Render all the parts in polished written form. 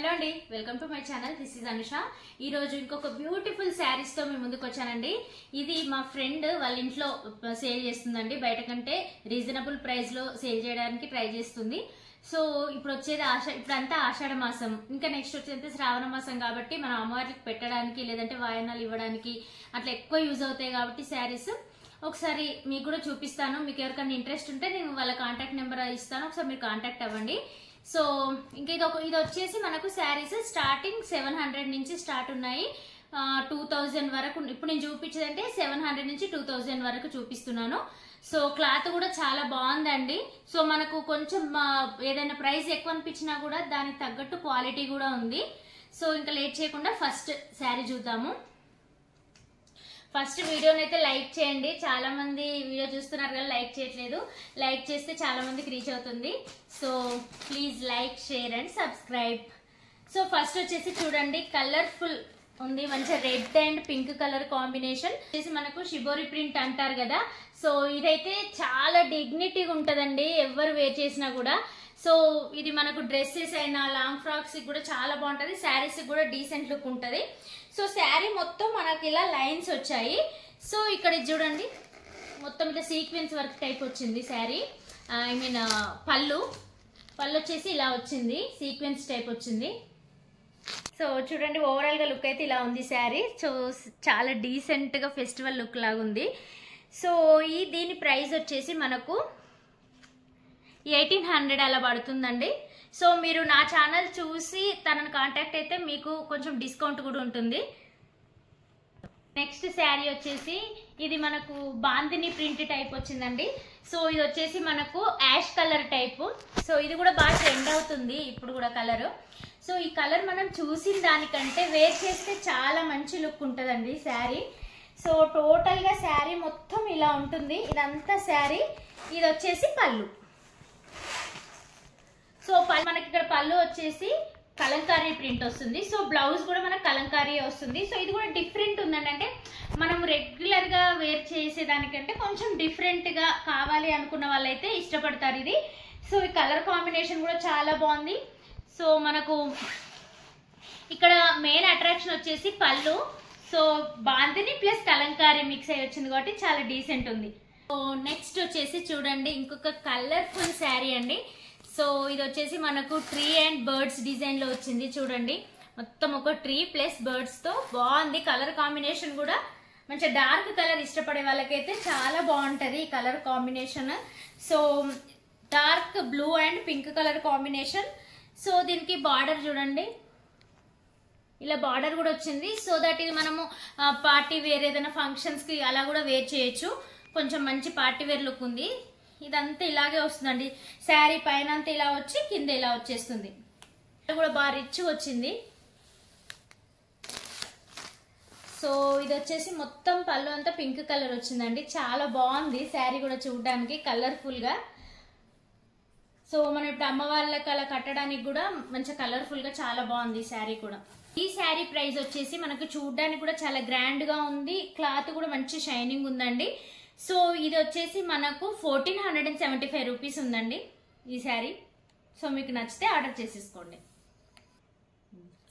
Hello అండి, welcome to my channel. This is Anusha. ఈ రోజు ఇంకొక బ్యూటిఫుల్ శారీస్ తో మీ ముందుకు వచ్చానండి. ఇది మా ఫ్రెండ్ వాళ్ళ ఇంట్లో సేల్ చేస్తుందండి. బయట కంటే రీజనబుల్ ప్రైస్ లో సేల్ చేయడానికి ట్రై చేస్తుంది. సో ఇప్పుడు వచ్చేది ఇప్పుడంతా ఆషాఢ మాసం, ఇంకా నెక్స్ట్ వచ్చేది శ్రావణ మాసం కాబట్టి మనం అమ్మవారికి పెట్టడానికి లేదంటే వాయనాలు ఇవ్వడానికి అట్లా ఎక్కువ యూజ్ అవుతాయి కాబట్టి శారీస్ ఒకసారి మీకు కూడా చూపిస్తాను. మీకు ఎవరికైనా ఇంట్రెస్ట్ ఉంటే నేను వాళ్ళ కాంటాక్ట్ నెంబర్ ఇస్తాను, ఒకసారి మీరు కాంటాక్ట్ అవ్వండి. సో ఇంకా ఇది వచ్చేసి మనకు శారీస్ స్టార్టింగ్ 700 నుంచి స్టార్ట్ ఉన్నాయి. 2000 వరకు ఇప్పుడు నేను చూపించేదంటే 700 నుంచి 2000 వరకు చూపిస్తున్నాను. సో క్లాత్ కూడా చాలా బాగుందండి. సో మనకు కొంచెం ఏదైనా ప్రైస్ ఎక్కువ అనిపించినా కూడా దానికి తగ్గట్టు క్వాలిటీ కూడా ఉంది. సో ఇంకా లేట్ చేయకుండా ఫస్ట్ శారీ చూద్దాము. ఫస్ట్ వీడియోని అయితే లైక్ చేయండి. చాలా మంది వీడియో చూస్తున్నారు కదా, లైక్ చేయట్లేదు. లైక్ చేస్తే చాలా మందికి రీచ్ అవుతుంది. So please like, share and subscribe. So first వచ్చేసి చూడండి, కలర్ఫుల్ ఉంది, మంచిగా red and pink colour combination వచ్చేసి మనకు షిబోరి ప్రింట్ అంటారు కదా. సో ఇదైతే చాలా డిగ్నిటీగా ఉంటదండి ఎవరు వేర్ చేసినా కూడా. సో ఇది మనకు డ్రెస్సెస్ అయినా లాంగ్ ఫ్రాక్స్ కూడా చాలా బాగుంటది, శారీస్ కూడా డీసెంట్ లుక్ ఉంటది. సో శారీ మొత్తం మనకి ఇలా లైన్స్ వచ్చాయి. సో ఇక్కడ చూడండి, మొత్తం ఇట్లా సీక్వెన్స్ వర్క్ టైప్ వచ్చింది శారీ. ఐ మీన్ పళ్ళు వచ్చేసి ఇలా వచ్చింది, సీక్వెన్స్ టైప్ వచ్చింది. సో చూడండి, ఓవరాల్ గా లుక్ అయితే ఇలా ఉంది శారీ. సో చాలా డీసెంట్ గా ఫెస్టివల్ లుక్ లాగా ఉంది. సో దీని ప్రైస్ వచ్చేసి మనకు 1800 అలా పడుతుందండి. సో మీరు నా ఛానల్ చూసి తనని కాంటాక్ట్ అయితే మీకు కొంచెం డిస్కౌంట్ కూడా ఉంటుంది. నెక్స్ట్ శారీ వచ్చేసి ఇది మనకు బాందిని ప్రింట్ టైప్ వచ్చిందండి. సో ఇది వచ్చేసి మనకు యాష్ కలర్ టైప్. సో ఇది కూడా బాగా ట్రెండ్ అవుతుంది ఇప్పుడు కూడా కలర్. సో ఈ కలర్ మనం చూసిన దానికంటే వేర్ చేస్తే చాలా మంచి లుక్ ఉంటుందండి శారీ. సో టోటల్ గా శారీ మొత్తం ఇలా ఉంటుంది, ఇదంతా శారీ. ఇది వచ్చేసి పళ్ళు. సో మనకి ఇక్కడ పళ్ళు వచ్చేసి కలంకారీ ప్రింట్ వస్తుంది. సో బ్లౌజ్ కూడా మనకు కలంకారీ వస్తుంది. సో ఇది కూడా డిఫరెంట్ ఉందండి, అంటే మనం రెగ్యులర్ గా వేర్ చేసేదానికంటే కొంచెం డిఫరెంట్ గా కావాలి అనుకున్న వాళ్ళైతే ఇష్టపడతారు ఇది. సో ఈ కలర్ కాంబినేషన్ కూడా చాలా బాగుంది. సో మనకు ఇక్కడ మెయిన్ అట్రాక్షన్ వచ్చేసి పళ్ళు. So bandhani plus Kalamkari mix అయ్యి వచ్చింది కాబట్టి చాలా డీసెంట్ ఉంది. సో నెక్స్ట్ వచ్చేసి చూడండి, ఇంకొక కలర్ఫుల్ శారీ అండి. సో ఇది వచ్చేసి మనకు ట్రీ అండ్ బర్డ్స్ డిజైన్ లో వచ్చింది. చూడండి, మొత్తం ఒక ట్రీ ప్లస్ బర్డ్స్ తో బాగుంది. కలర్ కాంబినేషన్ కూడా మంచిగా డార్క్ కలర్ ఇష్టపడే వాళ్ళకైతే చాలా బాగుంటది ఈ colour combination. So dark blue and pink colour combination. So దీనికి బార్డర్ చూడండి, ఇలా బార్డర్ కూడా వచ్చింది. సో దట్ ఇది మనము పార్టీ వేర్ ఏదైనా ఫంక్షన్స్ కి అలా కూడా వేర్ చేయొచ్చు. కొంచెం మంచి పార్టీ వేర్ లుక్ ఉంది. ఇదంతా ఇలాగే వస్తుందండి, శారీ పైన అంతా ఇలా వచ్చి కింద ఇలా వచ్చేస్తుంది. కూడా బాగా రిచ్ వచ్చింది. సో ఇది వచ్చేసి మొత్తం పళ్ళు అంతా పింక్ కలర్ వచ్చిందండి, చాలా బాగుంది శారీ కూడా చూడడానికి కలర్ఫుల్ గా. సో మనం ఇప్పుడు అమ్మ వాళ్ళకి అలా కట్టడానికి కూడా మంచి కలర్ఫుల్ గా చాలా బాగుంది శారీ కూడా. ఈ శారీ ప్రైస్ వచ్చేసి మనకు చూడడానికి కూడా చాలా గ్రాండ్ గా ఉంది, క్లాత్ కూడా మంచి షైనింగ్ ఉందండి. సో ఇది వచ్చేసి మనకు 1475 రూపీస్ ఉందండి ఈ శారీ. సో మీకు నచ్చితే ఆర్డర్ చేసేసుకోండి.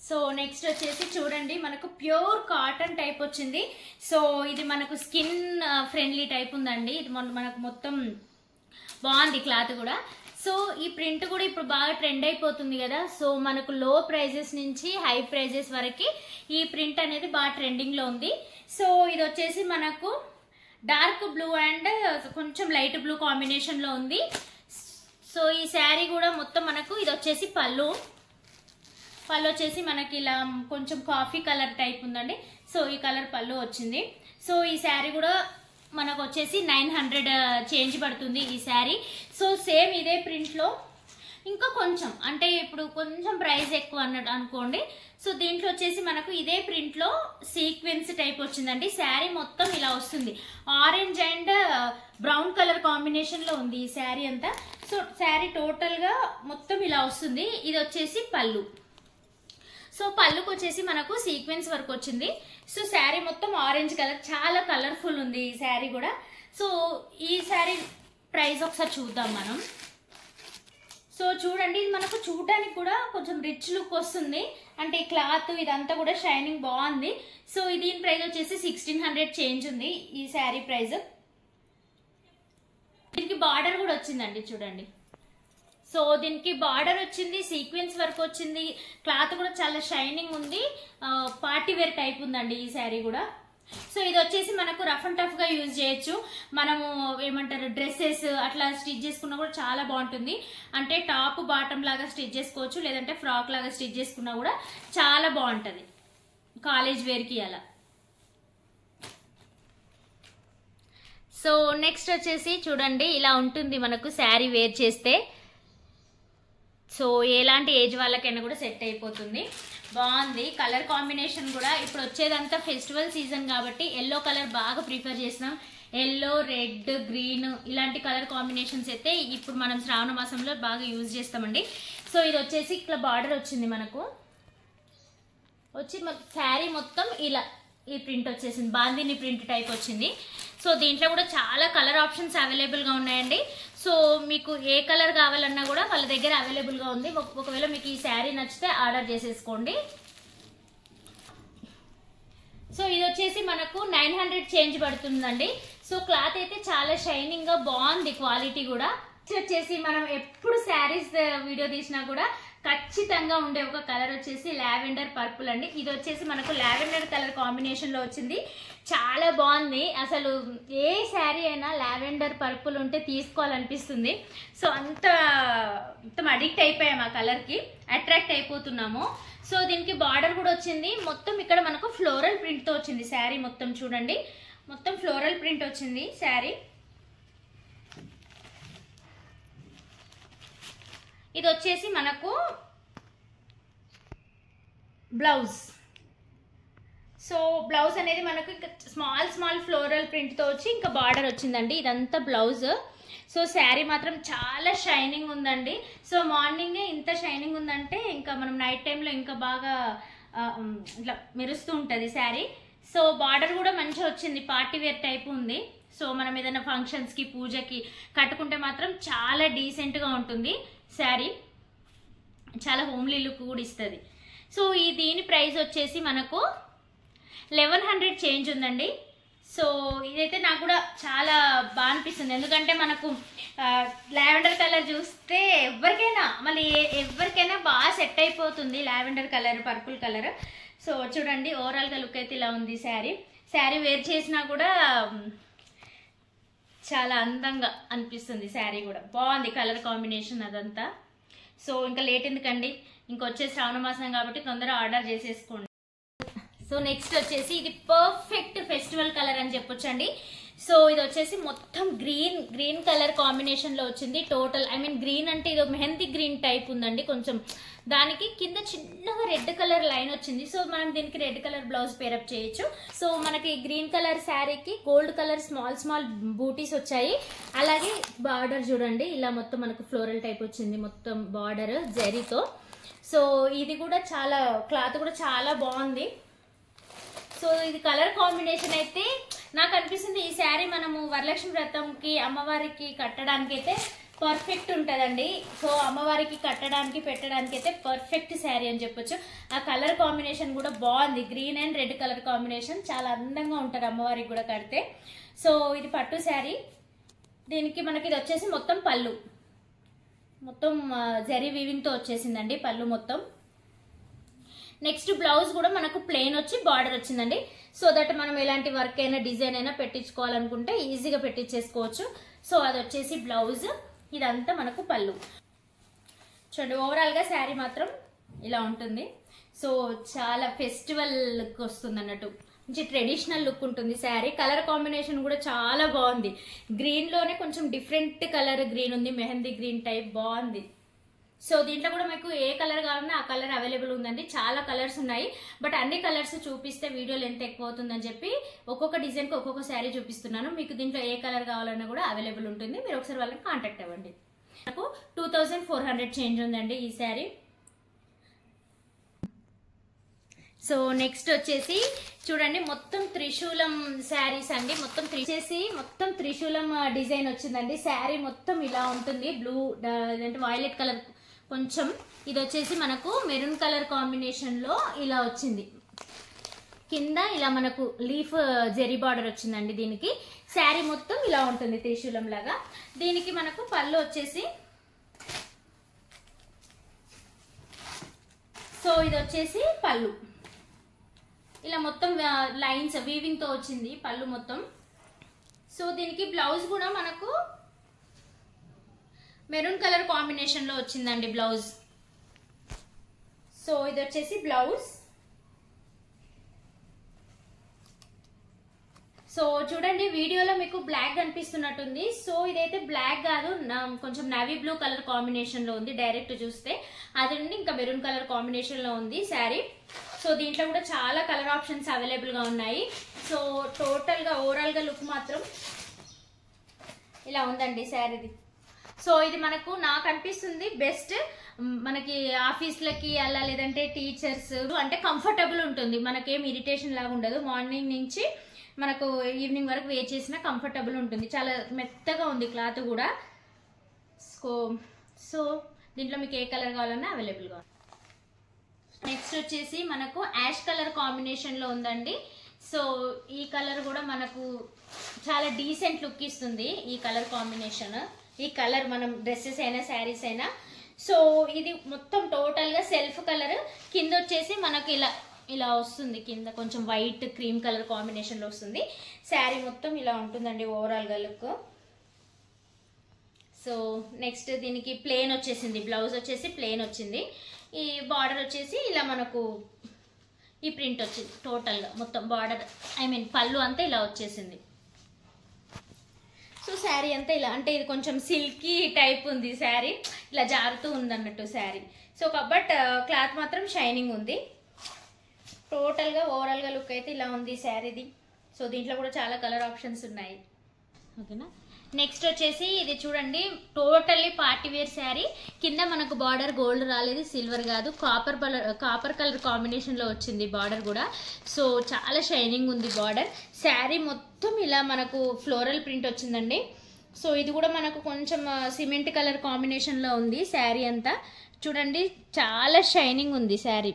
సో నెక్స్ట్ వచ్చేసి చూడండి, మనకు ప్యూర్ కాటన్ టైప్ వచ్చింది. సో ఇది మనకు స్కిన్ ఫ్రెండ్లీ టైప్ ఉందండి. ఇది మనకు మొత్తం బాగుంది క్లాత్ కూడా. సో ఈ ప్రింట్ కూడా ఇప్పుడు బాగా ట్రెండ్ అయిపోతుంది కదా. సో మనకు లో ప్రైజెస్ నుంచి హై ప్రైజెస్ వరకు ఈ ప్రింట్ అనేది బాగా ట్రెండింగ్ లో ఉంది. సో ఇది వచ్చేసి మనకు డార్క్ బ్లూ అండ్ కొంచెం లైట్ బ్లూ కాంబినేషన్ లో ఉంది. సో ఈ శారీ కూడా మొత్తం మనకు ఇది వచ్చేసి పళ్ళు వచ్చేసి మనకి ఇలా కొంచెం కాఫీ కలర్ టైప్ ఉందండి. సో ఈ కలర్ పళ్ళు వచ్చింది. సో ఈ శారీ కూడా మనకు వచ్చేసి 900 చేంజ్ పడుతుంది ఈ శారీ. సో సేమ్ ఇదే ప్రింట్ లో ఇంకా కొంచెం అంటే ఇప్పుడు కొంచెం ప్రైస్ ఎక్కువ అన్నట్టు అనుకోండి. సో దీంట్లో వచ్చేసి మనకు ఇదే ప్రింట్ లో సీక్వెన్స్ టైప్ వచ్చిందండి. శారీ మొత్తం ఇలా వస్తుంది, orange and brown colour combination లో ఉంది ఈ శారీ అంతా. సో శారీ టోటల్ గా మొత్తం ఇలా వస్తుంది. ఇది వచ్చేసి పళ్ళు. సో పళ్ళుకు వచ్చేసి మనకు సీక్వెన్స్ వర్క్ వచ్చింది. సో శారీ మొత్తం ఆరెంజ్ కలర్, చాలా కలర్ఫుల్ ఉంది ఈ శారీ కూడా. సో ఈ శారీ ప్రైస్ ఒకసారి చూద్దాం మనం. సో చూడండి, ఇది మనకు చూడడానికి కూడా కొంచెం రిచ్ లుక్ వస్తుంది. అంటే క్లాత్ ఇదంతా కూడా షైనింగ్ బాగుంది. సో దీని ప్రైస్ వచ్చేసి 1600 చేంజ్ ఉంది ఈ శారీ ప్రైస్. దీనికి బార్డర్ కూడా వచ్చిందండి చూడండి. సో దీనికి బార్డర్ వచ్చింది, సీక్వెన్స్ వర్క్ వచ్చింది, క్లాత్ కూడా చాలా షైనింగ్ ఉంది. పార్టీ వేర్ టైప్ ఉందండి ఈ శారీ కూడా. సో ఇది వచ్చేసి మనకు రఫ్ అండ్ టఫ్ గా యూజ్ చేయొచ్చు. మనము ఏమంటారు డ్రెస్సెస్ అట్లా స్టిచ్ చేసుకున్నా కూడా చాలా బాగుంటుంది. అంటే టాప్ బాటమ్ లాగా స్టిచ్ చేసుకోవచ్చు, లేదంటే ఫ్రాక్ లాగా స్టిచ్ చేసుకున్నా కూడా చాలా బాగుంటది కాలేజ్ వేర్ కి అలా. సో నెక్స్ట్ వచ్చేసి చూడండి, ఇలా ఉంటుంది మనకు శారీ వేర్ చేస్తే. సో ఎలాంటి ఏజ్ వాళ్ళకైనా కూడా సెట్ అయిపోతుంది. బాగుంది కలర్ కాంబినేషన్ కూడా. ఇప్పుడు వచ్చేదంతా ఫెస్టివల్ సీజన్ కాబట్టి ఎల్లో కలర్ బాగా ప్రిఫర్ చేస్తున్నాం. ఎల్లో, రెడ్, గ్రీన్ ఇలాంటి కలర్ కాంబినేషన్స్ అయితే ఇప్పుడు మనం శ్రావణ మాసంలో బాగా యూజ్ చేస్తామండి. సో ఇది వచ్చేసి ఇట్లా బార్డర్ వచ్చింది మనకు, వచ్చి శారీ మొత్తం ఇలా ఈ ప్రింట్ వచ్చేసింది, బాందిని ప్రింట్ టైప్ వచ్చింది. సో దీంట్లో కూడా చాలా కలర్ ఆప్షన్స్ అవైలబుల్గా ఉన్నాయండి. సో మీకు ఏ కలర్ కావాలన్నా కూడా వాళ్ళ దగ్గర అవైలబుల్గా ఉంది. ఒకవేళ మీకు ఈ శారీ నచ్చితే ఆర్డర్ చేసేసుకోండి. సో ఇది వచ్చేసి మనకు 900 చేంజ్ పడుతుందండి. సో క్లాత్ అయితే చాలా షైనింగ్ గా బాగుంది, క్వాలిటీ కూడా. వచ్చేసి మనం ఎప్పుడు శారీస్ వీడియో తీసినా కూడా ఖచ్చితంగా ఉండే ఒక కలర్ వచ్చేసి లావెండర్ పర్పుల్ అండి. ఇది వచ్చేసి మనకు లావెండర్ కలర్ కాంబినేషన్ లో వచ్చింది, చాలా బాగుంది. అసలు ఏ శారీ అయినా లావెండర్ పర్పుల్ ఉంటే తీసుకోవాలనిపిస్తుంది. సో మొత్తం అడిక్ట్ అయిపోయాము ఆ కలర్ కి, అట్రాక్ట్ అయిపోతున్నాము. సో దీనికి బార్డర్ కూడా వచ్చింది, మొత్తం ఇక్కడ మనకు ఫ్లోరల్ ప్రింట్ తో వచ్చింది శారీ మొత్తం. చూడండి, మొత్తం ఫ్లోరల్ ప్రింట్ వచ్చింది శారీ. ఇది వచ్చేసి మనకు బ్లౌజ్. సో బ్లౌజ్ అనేది మనకు స్మాల్ ఫ్లోరల్ ప్రింట్ తో వచ్చి ఇంకా బార్డర్ వచ్చిందండి. ఇదంతా బ్లౌజ్. సో శారీ మాత్రం చాలా షైనింగ్ ఉందండి. సో మార్నింగే ఇంత షైనింగ్ ఉందంటే ఇంకా మనం నైట్ టైంలో ఇంకా బాగా ఇట్లా మెరుస్తూ ఉంటుంది శారీ. సో బార్డర్ కూడా మంచిగా వచ్చింది, పార్టీ వేర్ టైప్ ఉంది. సో మనం ఏదైనా ఫంక్షన్స్ కి పూజకి కట్టుకుంటే మాత్రం చాలా డీసెంట్ గా ఉంటుంది శారీ, చాలా హోమ్లీ లుక్ కూడా ఇస్తుంది. సో దీని ప్రైస్ వచ్చేసి మనకు 1100 చేంజ్ ఉందండి. సో ఇదైతే నాకు కూడా చాలా బాగా అనిపిస్తుంది, ఎందుకంటే మనకు లావెండర్ కలర్ చూస్తే ఎవరికైనా బాగా సెట్ అయిపోతుంది lavender colour, purple colour. So చూడండి ఓవరాల్ గా లుక్ అయితే ఇలా ఉంది శారీ వేర్ చేసినా కూడా చాలా అందంగా అనిపిస్తుంది. శారీ కూడా బాగుంది, కలర్ కాంబినేషన్ అదంతా. సో ఇంకా లేట్ ఎందుకండి, ఇంకొచ్చే శ్రావణ మాసం కాబట్టి తొందరగా ఆర్డర్ చేసేసుకోండి. సో నెక్స్ట్ వచ్చేసి ఇది పర్ఫెక్ట్ ఫెస్టివల్ కలర్ అని చెప్పొచ్చండి. సో ఇది వచ్చేసి మొత్తం గ్రీన్ కలర్ కాంబినేషన్ లో వచ్చింది టోటల్. గ్రీన్ అంటే ఇది మెహందీ గ్రీన్ టైప్ ఉందండి కొంచెం. దానికి కింద చిన్నగా రెడ్ కలర్ లైన్ వచ్చింది. సో మనం దీనికి రెడ్ కలర్ బ్లౌజ్ పేరప్ చేయొచ్చు. సో మనకి గ్రీన్ కలర్ శారీకి గోల్డ్ కలర్ స్మాల్ బూటీస్ వచ్చాయి. అలాగే బార్డర్ చూడండి, ఇలా మొత్తం మనకు ఫ్లోరల్ టైప్ వచ్చింది మొత్తం బార్డర్ జరీతో. సో ఇది కూడా చాలా క్లాత్ కూడా చాలా బాగుంది. సో ఇది కలర్ కాంబినేషన్ అయితే నాకు అనిపిస్తుంది ఈ శారీ మనము వరలక్ష్మి వ్రతంకి అమ్మవారికి కట్టడానికి అయితే పర్ఫెక్ట్ ఉంటుందండి. సో అమ్మవారికి కట్టడానికి పెట్టడానికి అయితే పర్ఫెక్ట్ శారీ అని చెప్పొచ్చు. ఆ కలర్ కాంబినేషన్ కూడా బాగుంది, green and red colour combination, చాలా అందంగా ఉంటారు అమ్మవారికి కూడా కడితే. సో ఇది పట్టు శారీ. దీనికి మనకి ఇది వచ్చేసి మొత్తం పళ్ళు, మొత్తం జరీ వీవింగ్ తో వచ్చేసిందండి పళ్ళు మొత్తం. నెక్స్ట్ బ్లౌజ్ కూడా మనకు ప్లెయిన్ వచ్చి బార్డర్ వచ్చిందండి. సో దట్ మనం ఎలాంటి వర్క్ అయినా డిజైన్ అయినా పెట్టించుకోవాలనుకుంటే ఈజీగా పెట్టించేసుకోవచ్చు. సో అది వచ్చేసి బ్లౌజ్, ఇదంతా మనకు పళ్ళు. చూడండి ఓవరాల్ గా శారీ మాత్రం ఇలా ఉంటుంది. సో చాలా ఫెస్టివల్ లుక్ వస్తుంది అన్నట్టు, మంచి ట్రెడిషనల్ లుక్ ఉంటుంది శారీ. కలర్ కాంబినేషన్ కూడా చాలా బాగుంది, గ్రీన్ లోనే కొంచెం డిఫరెంట్ కలర్ గ్రీన్ ఉంది, మెహందీ గ్రీన్ టైప్ బాగుంది. సో దీంట్లో కూడా మీకు ఏ కలర్ కావాలన్నా ఆ కలర్ అవైలబుల్ ఉందండి. చాలా కలర్స్ ఉన్నాయి, బట్ అన్ని కలర్స్ చూపిస్తే వీడియో లెంత్ ఎక్కువ అవుతుందని చెప్పి ఒక్కొక్క డిజైన్ కి ఒక్కొక్క శారీ చూపిస్తున్నాను. మీకు దీంట్లో ఏ కలర్ కావాలన్నా కూడా అవైలబుల్ ఉంటుంది, మీరు ఒకసారి వాళ్ళని కాంటాక్ట్ అవ్వండి. నాకు 2400 చేంజ్ ఉందండి ఈ శారీ. సో నెక్స్ట్ వచ్చేసి చూడండి, మొత్తం త్రిశూలం శారీస్ అండి. మొత్తం త్రిశూలం డిజైన్ వచ్చిందండి. శారీ మొత్తం ఇలా ఉంటుంది. బ్లూ అంటే వైలెట్ కలర్ కొంచెం. ఇది వచ్చేసి మనకు మెరూన్ కలర్ కాంబినేషన్ లో ఇలా వచ్చింది. కింద ఇలా మనకు లీఫ్ జెరీ బార్డర్ వచ్చిందండి. దీనికి శారీ మొత్తం ఇలా ఉంటుంది త్రిశూలం లాగా. దీనికి మనకు పళ్ళు వచ్చేసి, సో ఇది వచ్చేసి పళ్ళు ఇలా మొత్తం లైన్స్ వీవింగ్ తో వచ్చింది పళ్ళు మొత్తం. సో దీనికి బ్లౌజ్ కూడా మనకు మెరూన్ కలర్ కాంబినేషన్ లో వచ్చిందండి బ్లౌజ్. సో ఇది వచ్చేసి బ్లౌజ్. సో చూడండి, వీడియోలో మీకు బ్లాక్ కనిపిస్తున్నట్టుంది. సో ఇదైతే బ్లాక్ కాదు, కొంచెం నావీ బ్లూ కలర్ కాంబినేషన్ లో ఉంది. డైరెక్ట్ చూస్తే అది ఇంకా మెరూన్ కలర్ కాంబినేషన్ లో ఉంది శారీ. సో దీంట్లో కూడా చాలా కలర్ ఆప్షన్స్ అవైలబుల్ గా ఉన్నాయి. సో టోటల్ గా ఓవరాల్ గా లుక్ మాత్రం ఇలా ఉందండి శారీది. సో ఇది నాకు అనిపిస్తుంది బెస్ట్. మనకి ఆఫీస్లకి అలా లేదంటే టీచర్స్ అంటే కంఫర్టబుల్ ఉంటుంది. మనకేం ఇరిటేషన్ లాగా ఉండదు. మార్నింగ్ నుంచి మనకు ఈవినింగ్ వరకు వేర్ చేసినా కంఫర్టబుల్ ఉంటుంది. చాలా మెత్తగా ఉంది క్లాత్ కూడా. సో దీంట్లో మీకు ఏ కలర్ కావాలన్నా అవైలబుల్గా ఉంది. నెక్స్ట్ వచ్చేసి మనకు యాష్ కలర్ కాంబినేషన్ లో ఉందండి. సో ఈ కలర్ కూడా మనకు చాలా డీసెంట్ లుక్ ఇస్తుంది. ఈ కలర్ కాంబినేషన్, ఈ కలర్ మనం డ్రెస్సెస్ అయినా శారీస్ అయినా. సో ఇది మొత్తం టోటల్ గా సెల్ఫ్ కలర్. కింద వచ్చేసి మనకు ఇలా వస్తుంది. కింద కొంచెం వైట్ క్రీమ్ కలర్ కాంబినేషన్ లో వస్తుంది. శారీ మొత్తం ఇలా ఉంటుందండి ఓవరాల్ గా లుక్. సో నెక్స్ట్ దీనికి ప్లెయిన్ వచ్చేసింది. బ్లౌజ్ వచ్చేసి ప్లెయిన్ వచ్చింది. ఈ బార్డర్ వచ్చేసి ఇలా మనకు ఈ ప్రింట్ వచ్చింది. టోటల్ గా మొత్తం బార్డర్ పళ్ళు అంతా ఇలా వచ్చేసింది. సో శారీ అంతా ఇలా, అంటే ఇది కొంచెం సిల్కీ టైప్ ఉంది శారీ. ఇలా జారుతూ ఉంది అన్నట్టు శారీ. సో బట్ క్లాత్ మాత్రం షైనింగ్ ఉంది. టోటల్ గా ఓవరాల్ గా లుక్ అయితే ఇలా ఉంది శారీది. సో దీంట్లో కూడా చాలా కలర్ ఆప్షన్స్ ఉన్నాయి. ఓకేనా. నెక్స్ట్ వచ్చేసి ఇది చూడండి, టోటల్లీ పార్టీ వేర్ శారీ. కింద మనకు బార్డర్ గోల్డ్ రాలేదు, సిల్వర్ కాదు, కాపర్ కలర్ కాంబినేషన్ లో వచ్చింది బార్డర్ కూడా. సో చాలా షైనింగ్ ఉంది బార్డర్. శారీ మొత్తం ఇలా మనకు ఫ్లోరల్ ప్రింట్ వచ్చిందండి. సో ఇది కూడా మనకు కొంచెం సిమెంట్ కలర్ కాంబినేషన్ లో ఉంది శారీ అంతా. చూడండి, చాలా షైనింగ్ ఉంది శారీ.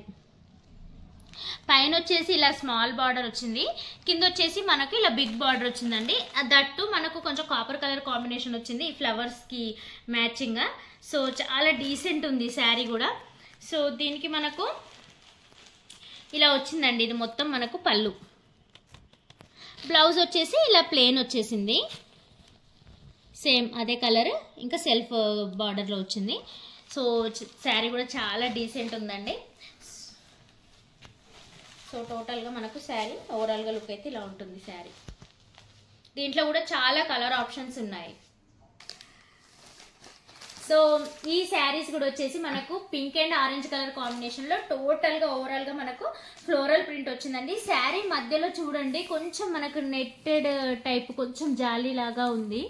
పైన వచ్చేసి ఇలా స్మాల్ బార్డర్ వచ్చింది. కింద వచ్చేసి మనకి ఇలా బిగ్ బార్డర్ వచ్చిందండి. దట్టు మనకు కొంచెం కాపర్ కలర్ కాంబినేషన్ వచ్చింది ఈ ఫ్లవర్స్ కి మ్యాచింగ్ గా. సో చాలా డీసెంట్ ఉంది శారీ కూడా. సో దీనికి మనకు ఇలా వచ్చిందండి. ఇది మొత్తం మనకు పళ్ళు. బ్లౌజ్ వచ్చేసి ఇలా ప్లెయిన్ వచ్చేసింది. సేమ్ అదే కలర్, ఇంకా సెల్ఫ్ బార్డర్ లో వచ్చింది. సో శారీ కూడా చాలా డీసెంట్ ఉందండి. సో టోటల్గా మనకు శారీ ఓవరాల్గా లుక్ అయితే ఇలా ఉంటుంది శారీ. దీంట్లో కూడా చాలా కలర్ ఆప్షన్స్ ఉన్నాయి. సో ఈ శారీస్ కూడా వచ్చేసి మనకు pink and orange colour combination లో టోటల్గా ఓవరాల్గా మనకు ఫ్లోరల్ ప్రింట్ వచ్చిందండి. శారీ మధ్యలో చూడండి కొంచెం మనకు నెట్టెడ్ టైప్ కొంచెం జాలీ లాగా ఉంది.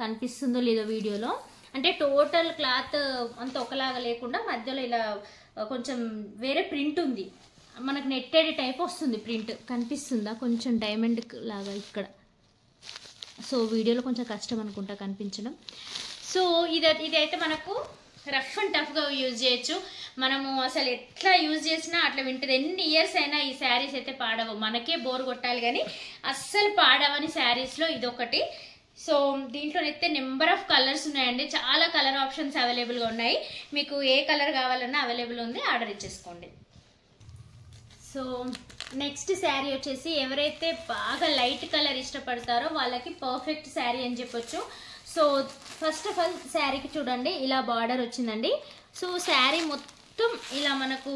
కనిపిస్తుందో లేదో వీడియోలో. అంటే టోటల్ క్లాత్ అంత ఒకలాగా లేకుండా మధ్యలో ఇలా కొంచెం వేరే ప్రింట్ ఉంది. మనకు నెట్టెడ్ టైప్ వస్తుంది ప్రింట్. కనిపిస్తుందా కొంచెం డైమండ్ లాగా ఇక్కడ. సో వీడియోలో కొంచెం కష్టం అనుకుంటా కనిపించడం. సో ఇదైతే మనకు రఫ్ అండ్ టఫ్గా యూజ్ చేయొచ్చు. మనము అసలు ఎట్లా యూజ్ చేసినా అట్లా వింటుంది. ఎన్ని ఇయర్స్ అయినా ఈ శారీస్ అయితే పాడవు. మనకే బోర్ కొట్టాలి కానీ అస్సలు పాడవని శారీస్లో ఇదొకటి. సో దీంట్లోనైతే నెంబర్ ఆఫ్ కలర్స్ ఉన్నాయండి. చాలా కలర్ ఆప్షన్స్ అవైలబుల్గా ఉన్నాయి. మీకు ఏ కలర్ కావాలన్నా అవైలబుల్ ఉంది, ఆర్డర్ ఇచ్చేసుకోండి. సో నెక్స్ట్ శారీ వచ్చేసి ఎవరైతే బాగా లైట్ కలర్ ఇష్టపడతారో వాళ్ళకి పర్ఫెక్ట్ శారీ అని చెప్పొచ్చు. సో ఫస్ట్ ఆఫ్ ఆల్ శారీకి చూడండి ఇలా బార్డర్ వచ్చిందండి. సో శారీ మొత్తం ఇలా మనకు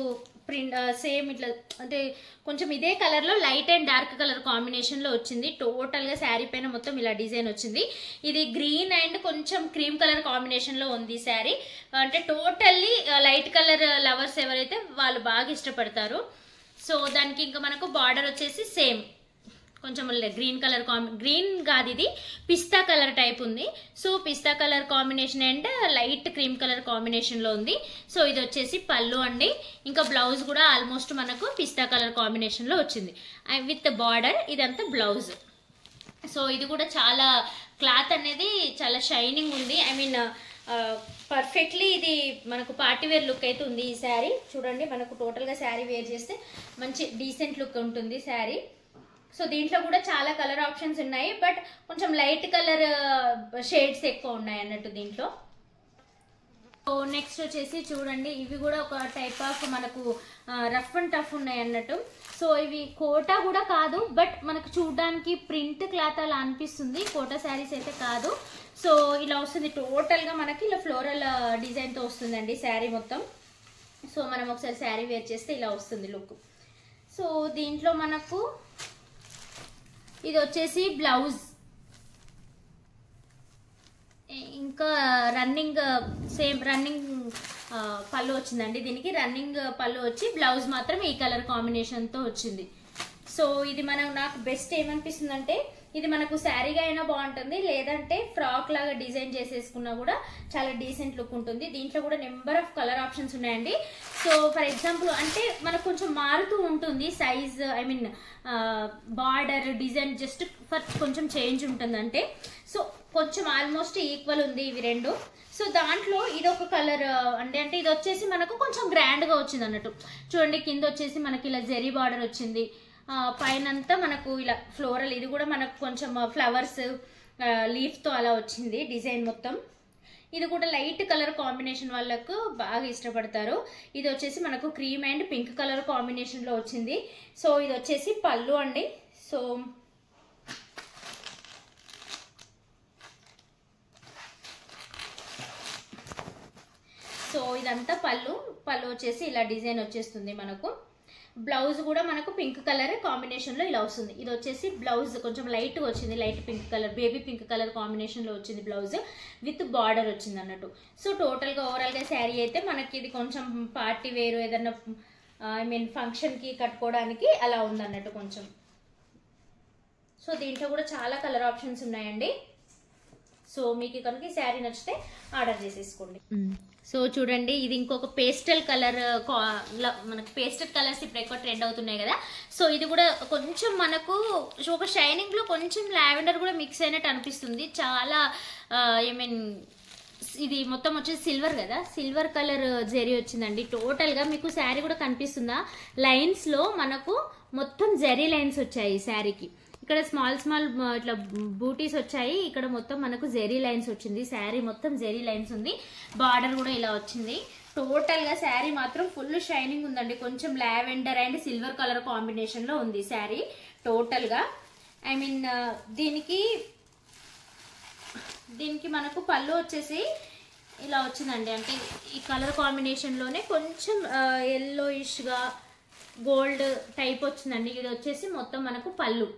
ప్రింట్ సేమ్ ఇట్లా అంటే కొంచెం ఇదే కలర్లో లైట్ అండ్ డార్క్ కలర్ కాంబినేషన్లో వచ్చింది. టోటల్గా శారీ పైన మొత్తం ఇలా డిజైన్ వచ్చింది. ఇది గ్రీన్ అండ్ కొంచెం క్రీమ్ కలర్ కాంబినేషన్లో ఉంది శారీ. అంటే టోటల్లీ లైట్ కలర్ లవర్స్ ఎవరైతే వాళ్ళు బాగా ఇష్టపడతారు. సో దానికి ఇంకా మనకు బార్డర్ వచ్చేసి సేమ్ కొంచెం గ్రీన్ కలర్ గ్రీన్ కాదు, ఇది పిస్తా కలర్ టైప్ ఉంది. So pista colour combination and light cream colour combination లో ఉంది. సో ఇది వచ్చేసి పళ్ళు అండి. ఇంకా బ్లౌజ్ కూడా ఆల్మోస్ట్ మనకు పిస్తా కలర్ కాంబినేషన్ లో వచ్చింది విత్ బార్డర్. ఇదంతా బ్లౌజ్. సో ఇది కూడా చాలా క్లాత్ అనేది చాలా షైనింగ్ ఉంది. ఐ మీన్ పర్ఫెక్ట్లీ ఇది మనకు పార్టీ వేర్ లుక్ అయితే ఉంది. ఈ శారీ చూడండి, మనకు టోటల్ గా శారీ వేర్ చేస్తే మంచి డీసెంట్ లుక్ ఉంటుంది శారీ. సో దీంట్లో కూడా చాలా కలర్ ఆప్షన్స్ ఉన్నాయి, బట్ కొంచెం లైట్ కలర్ షేడ్స్ ఎక్కువ ఉన్నాయి అన్నట్టు దీంట్లో. సో నెక్స్ట్ వచ్చేసి చూడండి, ఇవి కూడా ఒక టైప్ ఆఫ్ మనకు రఫ్ అండ్ టఫ్ ఉన్నాయి అన్నట్టు. సో ఇవి కోటా కూడా కాదు, బట్ మనకు చూడడానికి ప్రింట్ క్లాత్ అలా అనిపిస్తుంది. కోటా శారీస్ అయితే కాదు. సో ఇలా వస్తుంది టోటల్ గా మనకి ఇలా ఫ్లోరల్ డిజైన్ తో వస్తుందండి శారీ మొత్తం. సో మనం ఒకసారి శారీ వేర్ చేస్తే ఇలా వస్తుంది లుక్. సో దీంట్లో మనకు ఇది వచ్చేసి బ్లౌజ్, ఇంకా రన్నింగ్ సేమ్ రన్నింగ్ పళ్ళు వచ్చిందండి. దీనికి రన్నింగ్ పళ్ళు వచ్చి బ్లౌజ్ మాత్రం ఈ కలర్ కాంబినేషన్ తో వచ్చింది. సో ఇది నాకు బెస్ట్ ఏమనిపిస్తుంది అంటే, ఇది మనకు శారీగా అయినా బాగుంటుంది, లేదంటే ఫ్రాక్ లాగా డిజైన్ చేసేసుకున్నా కూడా చాలా డీసెంట్ లుక్ ఉంటుంది. దీంట్లో కూడా నెంబర్ ఆఫ్ కలర్ ఆప్షన్స్ ఉన్నాయండి. సో ఫర్ ఎగ్జాంపుల్ అంటే మనకు కొంచెం మారుతూ ఉంటుంది size, I mean border design just for కొంచెం చేంజ్ ఉంటుంది అంటే. సో కొంచెం ఆల్మోస్ట్ ఈక్వల్ ఉంది ఇవి రెండు. సో దాంట్లో ఇది ఒక కలర్ అంటే ఇది వచ్చేసి మనకు కొంచెం గ్రాండ్ గా వచ్చింది అన్నట్టు. చూడండి, కింద వచ్చేసి మనకి ఇలా జెరీ బార్డర్ వచ్చింది, పైనంతా మనకు ఇలా ఫ్లోరల్, ఇది కూడా మనకు కొంచెం ఫ్లవర్స్ లీఫ్ తో అలా వచ్చింది డిజైన్ మొత్తం. ఇది కూడా లైట్ కలర్ కాంబినేషన్ వాళ్ళకు బాగా ఇష్టపడతారు. ఇది వచ్చేసి మనకు cream and pink colour combination లో వచ్చింది. సో ఇది వచ్చేసి పళ్ళు అండి. సో ఇదంతా పళ్ళు వచ్చేసి ఇలా డిజైన్ వచ్చేస్తుంది మనకు. బ్లౌజ్ కూడా మనకు పింక్ కలర్ కాంబినేషన్ లో ఇలా వస్తుంది. ఇది వచ్చేసి బ్లౌజ్ కొంచెం లైట్ గా వచ్చింది, light pink colour, baby pink colour combination లో వచ్చింది బ్లౌజ్ విత్ బార్డర్ వచ్చింది అన్నట్టు. సో టోటల్ గా ఓవరాల్ గా శారీ అయితే మనకి ఇది కొంచెం పార్టీ వేరు, ఏదన్నా ఐ మీన్ ఫంక్షన్ కి కట్టుకోవడానికి అలా ఉంది అన్నట్టు కొంచెం. సో దీంట్లో కూడా చాలా కలర్ ఆప్షన్స్ ఉన్నాయండి. సో మీకు కనుక ఈ శారీ నచ్చితే ఆర్డర్ చేసేసుకోండి. సో చూడండి, ఇది ఇంకొక పేస్టల్ కలర్, మనకు పేస్టల్ కలర్స్ ఇప్పుడు ఎక్కువ ట్రెండ్ అవుతున్నాయి కదా. సో ఇది కూడా కొంచెం మనకు ఒక షైనింగ్ లో కొంచెం లావెండర్ కూడా మిక్స్ అయినట్టు అనిపిస్తుంది. చాలా ఐ మీన్ ఇది మొత్తం వచ్చేసి సిల్వర్ కదా, సిల్వర్ కలర్ జెరీ వచ్చిందండి. టోటల్ గా మీకు శారీ కూడా కనిపిస్తుందా, లైన్స్ లో మనకు మొత్తం జెరీ లైన్స్ వచ్చాయి ఈ శారీకి. ఇక్కడ స్మాల్ ఇట్లా బూటీస్ వచ్చాయి, ఇక్కడ మొత్తం మనకు జెరీ లైన్స్ వచ్చింది. శారీ మొత్తం జెరీ లైన్స్ ఉంది, బార్డర్ కూడా ఇలా వచ్చింది. టోటల్ గా శారీ మాత్రం ఫుల్ షైనింగ్ ఉందండి. కొంచెం lavender and silver colour combination లో ఉంది శారీ టోటల్ గా. ఐ మీన్ దీనికి మనకు పళ్ళు వచ్చేసి ఇలా వచ్చిందండి. అంటే ఈ కలర్ కాంబినేషన్ లోనే కొంచెం ఎల్లోయిష్ గా గోల్డ్ టైప్ వచ్చిందండి. ఇది వచ్చేసి మొత్తం మనకు పళ్ళు.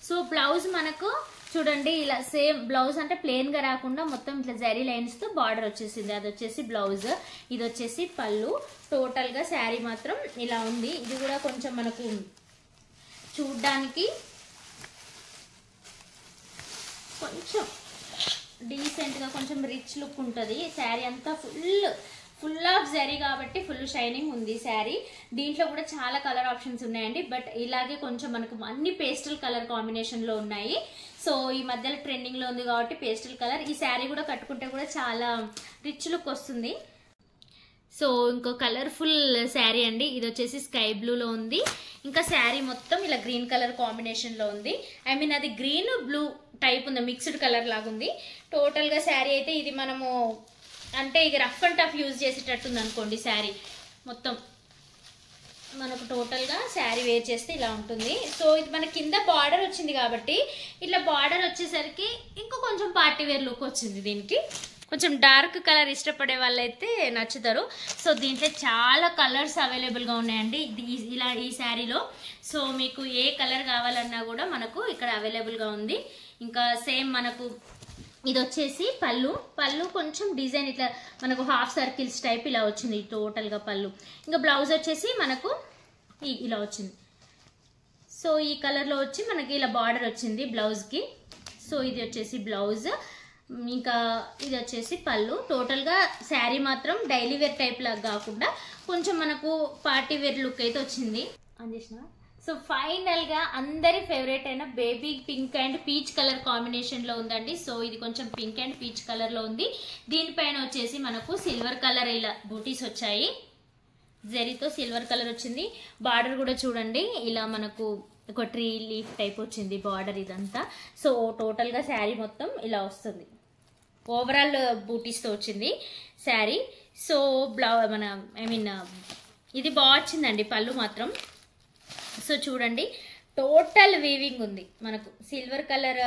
సో బ్లౌజ్ మనకు చూడండి ఇలా సేమ్ బ్లౌజ్, అంటే ప్లెయిన్ గా రాకుండా మొత్తం ఇట్లా జరీ లైన్స్ తో బార్డర్ వచ్చేసింది. అది వచ్చేసి బ్లౌజ్, ఇది వచ్చేసి పళ్ళు. టోటల్ గా శారీ మాత్రం ఇలా ఉంది. ఇది కూడా కొంచెం మనకు చూడ్డానికి కొంచెం డీసెంట్ గా కొంచెం రిచ్ లుక్ ఉంటుంది. శారీ అంతా ఫుల్ ఆఫ్ జరీ కాబట్టి ఫుల్ షైనింగ్ ఉంది శారీ. దీంట్లో కూడా చాలా కలర్ ఆప్షన్స్ ఉన్నాయండి, బట్ ఇలాగే కొంచెం మనకు అన్ని పేస్టల్ కలర్ కాంబినేషన్ లో ఉన్నాయి. సో ఈ మధ్యలో ట్రెండింగ్ లో ఉంది కాబట్టి పేస్టల్ కలర్. ఈ శారీ కూడా కట్టుకుంటే కూడా చాలా రిచ్ లుక్ వస్తుంది. సో ఇంకో కలర్ఫుల్ శారీ అండి. ఇది వచ్చేసి స్కై బ్లూ లో ఉంది. ఇంకా శారీ మొత్తం ఇలా గ్రీన్ కలర్ కాంబినేషన్ లో ఉంది. ఐ మీన్ అది గ్రీన్ బ్లూ టైప్ ఉంది, మిక్స్డ్ కలర్ లాగా ఉంది. టోటల్ గా శారీ అయితే ఇది మనము అంటే ఇక రఫ్ అండ్ టఫ్ యూజ్ చేసేటట్టుంది అనుకోండి. శారీ మొత్తం మనకు టోటల్ గా శారీ వేర్ చేస్తే ఇలా ఉంటుంది. సో ఇది మన కింద బార్డర్ వచ్చింది కాబట్టి ఇట్లా బార్డర్ వచ్చేసరికి ఇంకో కొంచెం పార్టీ వేర్ లుక్ వచ్చింది. దీనికి కొంచెం డార్క్ కలర్ ఇష్టపడే వాళ్ళైతే నచ్చుతారు. సో దీంట్లో చాలా కలర్స్ అవైలబుల్ గా ఉన్నాయండి ఇలా ఈ శారీలో. సో మీకు ఏ కలర్ కావాలన్నా కూడా మనకు ఇక్కడ అవైలబుల్ గా ఉంది. ఇంకా సేమ్ మనకు ఇది వచ్చేసి పళ్ళు కొంచెం డిజైన్ ఇట్లా మనకు హాఫ్ సర్కిల్స్ టైప్ ఇలా వచ్చింది టోటల్ గా పళ్ళు. ఇంకా బ్లౌజ్ వచ్చేసి మనకు ఇలా వచ్చింది. సో సో ఈ కలర్లో వచ్చి మనకి ఇలా బార్డర్ వచ్చింది బ్లౌజ్కి. సో ఇది వచ్చేసి బ్లౌజ్, ఇంకా ఇది వచ్చేసి పళ్ళు. టోటల్గా శారీ మాత్రం డైలీ వేర్ టైప్ లాగా కాకుండా కొంచెం మనకు పార్టీ వేర్ లుక్ అయితే వచ్చింది అందించిన. సో ఫైనల్గా అందరి ఫేవరెట్ అయిన baby pink and peach colour కాంబినేషన్లో ఉందండి. సో ఇది కొంచెం పింక్ అండ్ పీచ్ కలర్లో ఉంది. దీనిపైన వచ్చేసి మనకు సిల్వర్ కలర్ ఇలా బూటీస్ వచ్చాయి, జరీతో సిల్వర్ కలర్ వచ్చింది. బార్డర్ కూడా చూడండి ఇలా మనకు ఒక ట్రీ లీఫ్ టైప్ వచ్చింది బార్డర్ ఇదంతా. సో టోటల్గా శారీ మొత్తం ఇలా వస్తుంది, ఓవరాల్ బూటీస్తో వచ్చింది శారీ. సో ఇది బాగా వచ్చిందండి పళ్ళు మాత్రం. సో చూడండి టోటల్ వీవింగ్ ఉంది మనకు, సిల్వర్ కలర్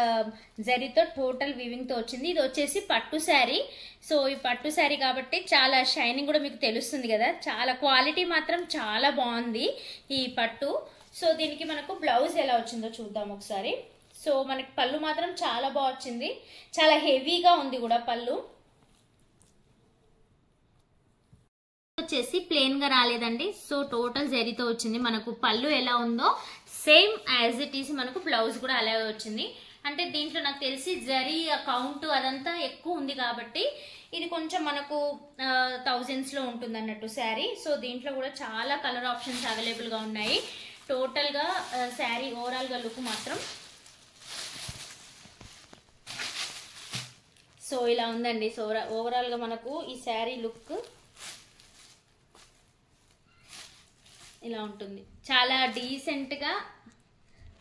జరీతో టోటల్ వీవింగ్తో వచ్చింది. ఇది వచ్చేసి పట్టు శారీ. సో ఈ పట్టు శారీ కాబట్టి చాలా షైనింగ్ కూడా మీకు తెలుస్తుంది కదా, చాలా క్వాలిటీ మాత్రం చాలా బాగుంది ఈ పట్టు. సో దీనికి మనకు బ్లౌజ్ ఎలా వచ్చిందో చూద్దాం ఒకసారి. సో మనకి పళ్ళు మాత్రం చాలా బాగా వచ్చింది, చాలా హెవీగా ఉంది కూడా పళ్ళు. వచ్చేసి ప్లెయిన్ గా రాలేదండి. సో టోటల్ జరీతో వచ్చింది. మనకు పళ్ళు ఎలా ఉందో సేమ్ యాజ్ ఇట్ ఈస్ మనకు బ్లౌజ్ కూడా అలాగే వచ్చింది. అంటే దీంట్లో నాకు తెలిసి జరీ కౌంట్ అదంతా ఎక్కువ ఉంది కాబట్టి ఇది కొంచెం మనకు థౌజండ్స్ లో ఉంటుంది అన్నట్టు శారీ. సో దీంట్లో కూడా చాలా కలర్ ఆప్షన్స్ అవైలబుల్ గా ఉన్నాయి. టోటల్ గా శారీ ఓవరాల్ గా లుక్ మాత్రం సో ఇలా ఉందండి. సో ఓవరాల్ గా మనకు ఈ శారీ లుక్ ఇలా ఉంటుంది. చాలా డీసెంట్ గా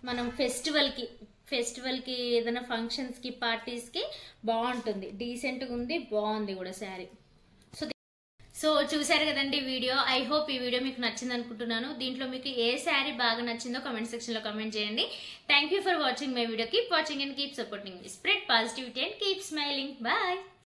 మనం ఫెస్టివల్ కి ఏదైనా ఫంక్షన్స్ కి పార్టీస్ కి బాగుంటుంది, డీసెంట్ గా ఉంది, బాగుంది కూడా శారీ. సో చూసారు కదండి వీడియో. ఐ హోప్ ఈ వీడియో మీకు నచ్చింది అనుకుంటున్నాను. దీంట్లో మీకు ఏ శారీ బాగా నచ్చిందో కామెంట్ సెక్షన్ లో కామెంట్ చేయండి. Thank you for watching my video. Keep watching and keep supporting me. Spread positivity and keep smiling. Bye.